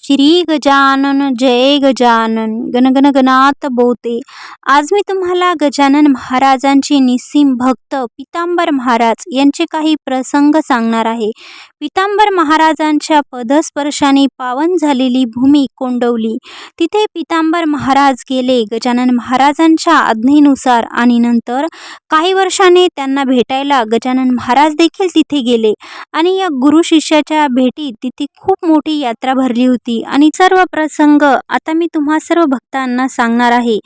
श्री गजानन जय गजानन गण गण गणात बोते. आज मी तुम्हाला गजानन महाराजांचे निस्सीम भक्त पीतांबर महाराज यांचे काही प्रसंग सांगणार आहे. पीतांबर महाराजांच्या पदस्पर्शाने पावन झालेली भूमी कोंडवली. तिथे पीतांबर महाराज गेले गजानन महाराजांच्या आज्ञेनुसार आणि नंतर काही वर्षांनी त्यांना भेटायला गजानन महाराज देखील तिथे गेले आणि या गुरु शिष्याच्या भेटीत तिथे खूप मोठी यात्रा भरली होती आणि सर्व प्रसंग आता मी तुम्हा सर्व भक्तांना सांगणार आहे,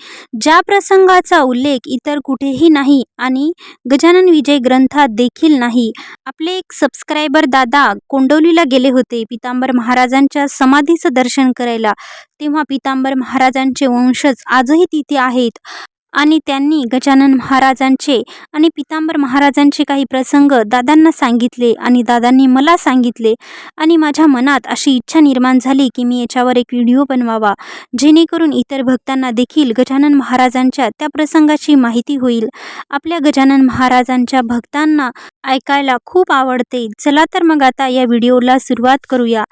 ज्या प्रसंगाचा उल्लेख इतर कुठेही नाही आणि गजानन विजय ग्रंथात देखील नाही. आपले एक सबस्क्रायबर दादा कोंडवलीला गेले होते पीतांबर महाराजांच्या समाधीचं दर्शन करायला. तेव्हा पीतांबर महाराजांचे वंशज आजही तिथे आहेत आणि त्यांनी गजानन महाराजांचे आणि पीतांबर महाराजांचे काही प्रसंग दादांना सांगितले आणि दादांनी मला सांगितले आणि माझ्या मनात अशी इच्छा निर्माण झाली की मी याच्यावर एक व्हिडिओ बनवावा, जेणेकरून इतर भक्तांना देखील गजानन महाराजांच्या त्या प्रसंगाची माहिती होईल. आपल्या गजानन महाराजांच्या भक्तांना ऐकायला खूप आवडते. चला तर मग आता या व्हिडिओला सुरुवात करूया.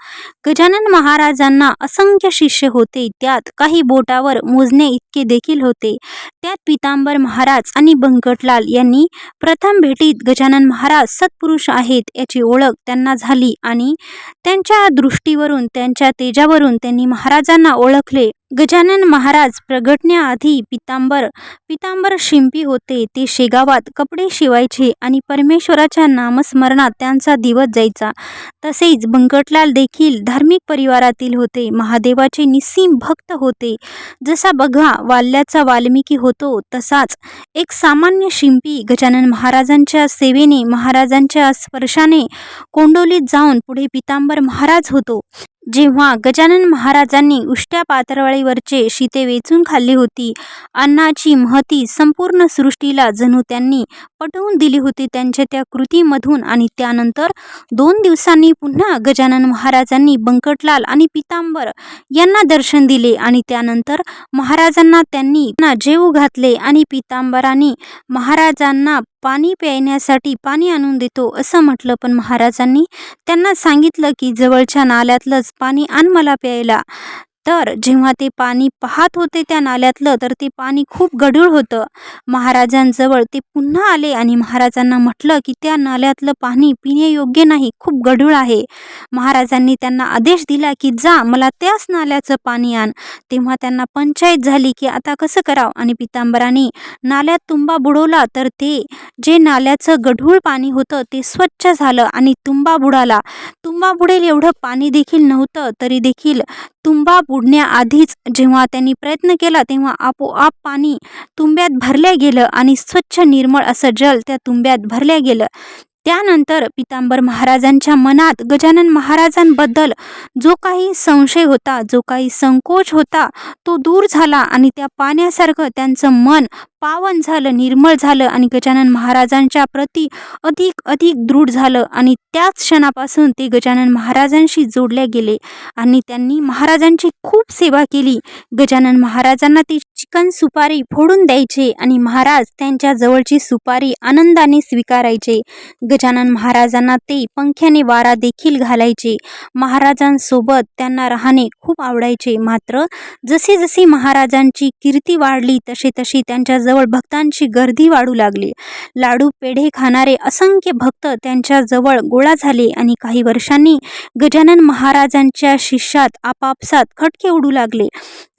गजानन महाराजांना असंख्य शिष्य होते, त्यात काही बोटावर मोजणे इतके देखील होते. त्यात पीतांबर महाराज आणि बंकटलाल यांनी प्रथम भेटीत गजानन महाराज सत्पुरुष आहेत याची ओळख त्यांना झाली आणि त्यांच्या दृष्टीवरून त्यांच्या तेजावरून त्यांनी महाराजांना ओळखले. गजानन महाराज प्रगटण्याआधी पीतांबर शिंपी होते. ते शेगावात कपडे शिवायचे आणि परमेश्वराच्या नामस्मरणात त्यांचा दिवस जायचा. तसेच बंकटलाल देखील धार्मिक परिवारातील होते. महादेवाचे निस्सीम भक्त होते. जसा बघा वाल्याचा वाल्मिकी होतो तसाच एक सामान्य शिंपी गजानन महाराजांच्या सेवेने महाराजांच्या स्पर्शाने कोंडवलीत जाऊन पुढे पीतांबर महाराज होतो. जेव्हा गजानन महाराजांनी उष्ट्या पातळीवरचे शीते वेचून खाल्ली होती, अन्नाची महती संपूर्ण सृष्टीला जणू त्यांनी पटवून दिली होती त्यांच्या त्या कृतीमधून. आणि त्यानंतर 2 दिवसांनी पुन्हा गजानन महाराजांनी बंकटलाल आणि पीतांबर यांना दर्शन दिले आणि त्यानंतर महाराजांना त्यांनी जेवू घातले आणि पीतांबरांनी महाराजांना पाणी पिण्यासाठी पाणी आणून देतो असं म्हटलं, पण महाराजांनी त्यांना सांगितलं की जवळच्या नाल्यातलंच पाणी आण मला प्यायला. तर जेव्हा ते पाणी पाहत होते त्या नाल्यातलं, तर ते पाणी खूप गढूळ होतं. महाराजांजवळ ते पुन्हा आले आणि महाराजांना म्हटलं की त्या नाल्यातलं पाणी पिण्यायोग्य नाही, खूप गढूळ आहे. महाराजांनी त्यांना आदेश दिला की जा मला त्याच नाल्याचं पाणी आण. तेव्हा त्यांना पंचायत झाली की आता कसं करावं आणि पीतांबरांनी नाल्यात तुंबा बुडवला, तर ते जे नाल्याचं गढूळ पाणी होतं ते स्वच्छ झालं आणि तुंबा बुडाला. तुंबा बुडेल एवढं पाणी देखील नव्हतं, तरी देखील तुंबा बुडण्याआधीच जेव्हा त्यांनी प्रयत्न केला तेव्हा आपोआप पाणी तुंब्यात भरल्या गेलं आणि स्वच्छ निर्मळ असं जल त्या तुंब्यात भरल्या गेलं. त्यानंतर पीतांबर महाराजांच्या मनात गजानन महाराजांबद्दल जो काही संशय होता, जो काही संकोच होता, तो दूर झाला आणि त्या पाण्यासारखं त्यांचं मन पावन झालं, निर्मळ झालं आणि गजानन महाराजांच्या प्रती अधिक दृढ झालं. आणि त्याच क्षणापासून ते गजानन महाराजांशी जोडले गेले आणि त्यांनी महाराजांची खूप सेवा केली. गजानन महाराजांना ते चिकन सुपारी फोडून द्यायचे आणि महाराज त्यांच्या जवळची सुपारी आनंदाने स्वीकारायचे. गजानन महाराजांना ते पंख्याने वारा देखील घालायचे. महाराजांसोबत त्यांना राहणे खूप आवडायचे. मात्र जशी जशी महाराजांची कीर्ती वाढली तशी तशी त्यांच्या जवळ भक्तांची गर्दी वाढू लागली. लाडू पेढे खाणारे असंख्य भक्त त्यांच्या जवळ गोळा झाले आणि काही वर्षांनी गजानन महाराजांच्या शिष्यात आपापसात खटके उडू लागले.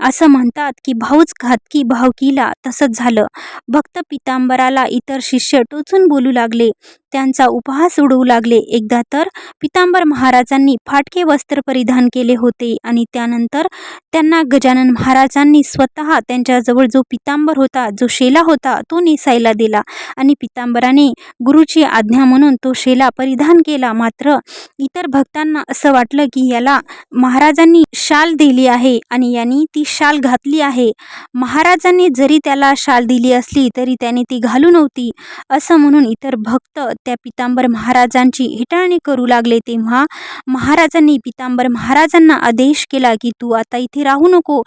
असं म्हणतात की भाऊच घातकी भावकीला. तसंच झालं. भक्त पीतांबराला इतर शिष्य टोचून बोलू लागले, त्यांचा उपहास उडवू लागले. एकदा तर पीतांबर महाराजांनी फाटके वस्त्र परिधान केले होते आणि त्यानंतर त्यांना गजानन महाराजांनी स्वतः त्यांच्याजवळ जो पीतांबर होता, जो शेला होता, तो नेसायला दिला आणि पीतांबराने गुरुची आज्ञा म्हणून तो शेला परिधान केला. मात्र इतर भक्तांना असं वाटलं की याला महाराजांनी शाल दिली आहे आणि यांनी ती शाल घातली आहे. महाराजांनी जरी त्याला शाल दिली असली तरी त्याने ती घालू नव्हती असं म्हणून इतर भक्त त्या पीतांबर महाराजांची हेटाळणी करू लागले. तेव्हा महाराजांनी पीतांबर महाराजांना आदेश केला की तू आता इथे राहू नको,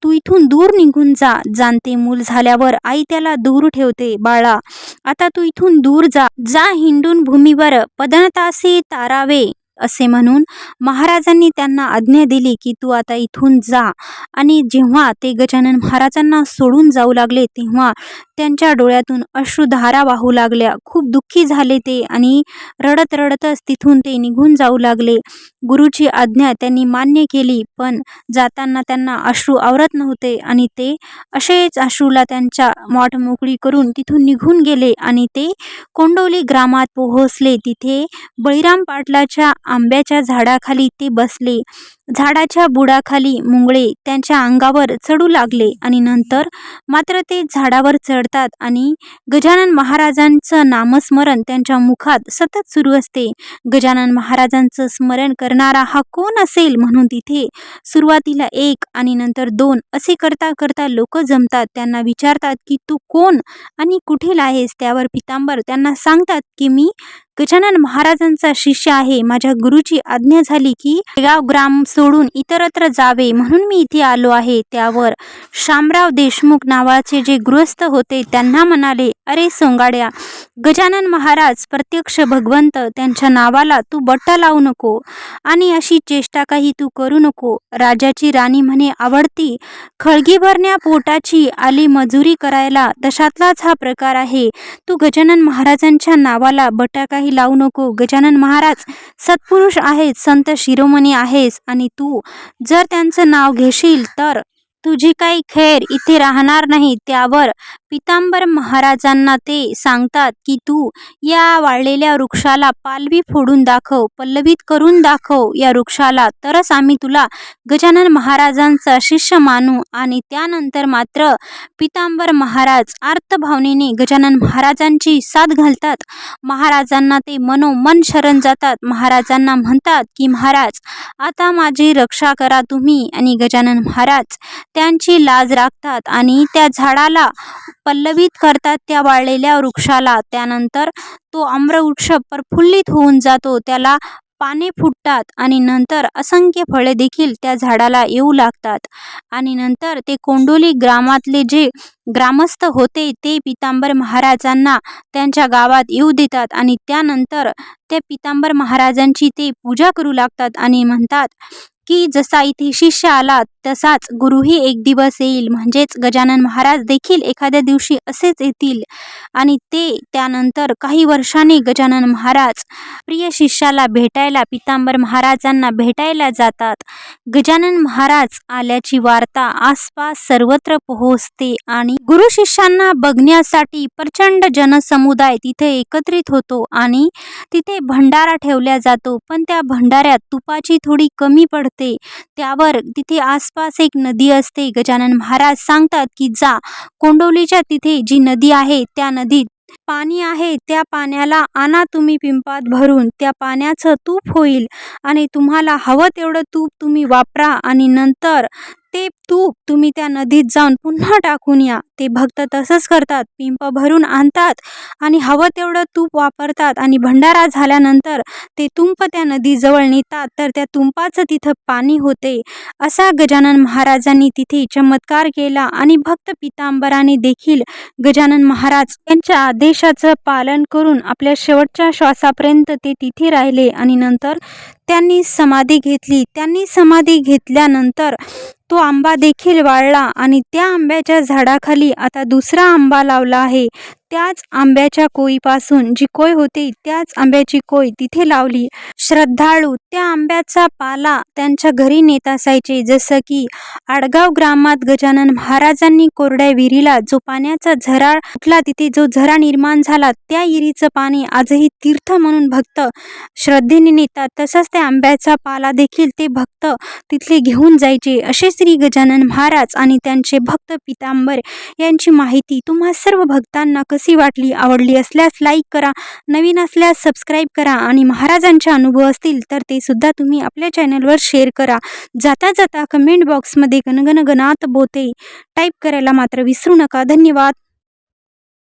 तू इथून दूर निघून जा. जाणते मूल झाल्यावर आई त्याला दूर ठेवते. बाळा, आता तू इथून दूर जा. जा हिंडून भूमीवर पदनतासे तारावे. असे म्हणून महाराजांनी त्यांना आज्ञा दिली की तू आता इथून जा. आणि जेव्हा ते गजानन महाराजांना सोडून जाऊ लागले तेव्हा त्यांच्या डोळ्यातून अश्रुधारा वाहू लागल्या. खूप दुःखी झाले ते आणि रडत रडतच तिथून ते निघून जाऊ लागले. गुरुची आज्ञा त्यांनी मान्य केली, पण जाताना त्यांना अश्रू आवरत नव्हते आणि ते असेच अश्रूला त्यांच्या वाट मोकळी करून तिथून निघून गेले आणि ते कोंडोली ग्रामात पोहोचले. तिथे बळीराम पाटलाच्या आंब्याच्या झाडाखाली ते बसले. झाडाच्या बुडाखाली मुंगळे त्यांच्या अंगावर चढू लागले आणि नंतर मात्र ते झाडावर चढतात आणि गजानन महाराजांचं नामस्मरण त्यांच्या मुखात सतत सुरू असते. गजानन महाराजांचं स्मरण करणारा हा कोण असेल म्हणून तिथे सुरुवातीला 1 आणि नंतर 2 असे करता करता लोक जमतात. त्यांना विचारतात की तू कोण आणि कुठे आहेस. त्यावर पितांबर त्यांना सांगतात की मी गजानन महाराजांचा शिष्य आहे. माझ्या गुरुची आज्ञा झाली की गाव ग्राम सोडून इतरत्र जावे म्हणून मी इथे आलो आहे. त्यावर शामराव देशमुख नावाचे जे गृहस्थ होते त्यांना म्हणाले, अरे सोंगाड्या, गजानन महाराज प्रत्यक्ष भगवंत, त्यांच्या नावाला तू बट्टा लावू नको आणि अशी चेष्टा काही तू करू नको. राजाची राणी म्हणे आवडती, खळगी भरण्या पोटाची आली मजुरी करायला, तशातलाच हा प्रकार आहे. तू गजानन महाराजांच्या नावाला बट्टा काही लावू नको. गजानन महाराज सत्पुरुष आहेत, संत शिरोमणी आहेस आणि तू जर त्यांचं नाव घेशील तर तुझी काही खैर इथे राहणार नाही. त्यावर पितांबर महाराजांना ते सांगतात की तू या वाळलेल्या वृक्षाला पालवी फोडून दाखव, पल्लवित करून दाखव या वृक्षाला, तरच आम्ही तुला गजानन महाराजांचा शिष्य मानू. आणि त्यानंतर मात्र पितांबर महाराज आर्तभावनेने गजानन महाराजांची साथ घालतात. महाराजांना ते मनोमन शरण जातात. महाराजांना म्हणतात की महाराज आता माझी रक्षा करा तुम्ही. आणि गजानन महाराज त्यांची लाज राखतात आणि त्या झाडाला पल्लवित करतात, त्या वाळलेल्या वृक्षाला. त्यानंतर तो आम्रवृक्ष प्रफुल्लित होऊन जातो, त्याला पाने फुटतात आणि नंतर असंख्य फळे देखील त्या झाडाला येऊ लागतात. आणि नंतर ते कोंडोली ग्रामातले जे ग्रामस्थ होते ते पितांबर महाराजांना त्यांच्या गावात येऊ देतात आणि त्यानंतर त्या पितांबर महाराजांची ते पूजा करू लागतात आणि म्हणतात की जसा इथे शिष्य आला तसाच गुरुही एक दिवस येईल. म्हणजेच गजानन महाराज देखील एखाद्या दिवशी असेच येतील. आणि ते त्यानंतर काही वर्षांनी गजानन महाराज प्रिय शिष्याला भेटायला पितांबर महाराजांना भेटायला जातात. गजानन महाराज आल्याची वार्ता आसपास सर्वत्र पोहोचते आणि गुरु शिष्यांना बघण्यासाठी प्रचंड जनसमुदाय तिथे एकत्रित होतो आणि तिथे भंडारा ठेवला जातो. पण त्या भंडाऱ्यात तुपाची थोडी कमी पडते. त्यावर तिथे आसपास एक नदी असते. गजानन महाराज सांगतात की जा, कोंडोलीच्या तिथे जी नदी आहे त्या नदीत पाणी आहे, त्या पाण्याला आणा तुम्ही पिंपात भरून. त्या पाण्याचं तूप होईल आणि तुम्हाला हवं तेवढं तूप तुम्ही वापरा आणि नंतर ते तूप तुम्ही त्या नदीत जाऊन पुन्हा टाकून या. ते भक्त तसंच करतात, पिंप भरून आणतात आणि हवं तेवढं तूप वापरतात आणि भंडारा झाल्यानंतर ते तुंप त्या नदीजवळ नेतात, तर त्या तुंपाचं तिथं पाणी होते. असा गजानन महाराजांनी तिथे चमत्कार केला आणि भक्त पितांबराने देखील गजानन महाराज यांच्या आदेशाचं पालन करून आपल्या शेवटच्या श्वासापर्यंत ते तिथे राहिले आणि नंतर त्यांनी समाधी घेतली. त्यांनी समाधी घेतल्यानंतर तो आंबा देखील वाळला आणि त्या आंब्याच्या झाडाखाली आता दुसरा आंबा लावला आहे. त्याच आंब्याच्या कोईपासून जी कोय होती त्याच आंब्याची कोय तिथे लावली. श्रद्धाळू त्या आंब्याचा पाला त्यांच्या घरी नेत असायचे. जसं की आडगाव ग्रामात गजानन महाराजांनी कोरड्या विहिरीला जो पाण्याचा झरा उठला, तिथे जो झरा निर्माण झाला, त्या विहिरीचं पाणी आजही तीर्थ म्हणून भक्त श्रद्धेने नेतात. तसंच त्या आंब्याचा पाला देखील ते भक्त तिथले घेऊन जायचे. असे श्री गजानन महाराज आणि त्यांचे भक्त पितांबर यांची माहिती तुम्हा सर्व भक्तांना कशी वाटली? आवडली असल्यास लाईक करा, नवीन असल्यास सबस्क्राईब करा आणि महाराजांचे अनुभव असतील तर ते सुद्धा तुम्ही आपल्या चॅनलवर शेअर करा. जाता जाता कमेंट बॉक्समध्ये गणगण गणात बोते टाईप करायला मात्र विसरू नका. धन्यवाद.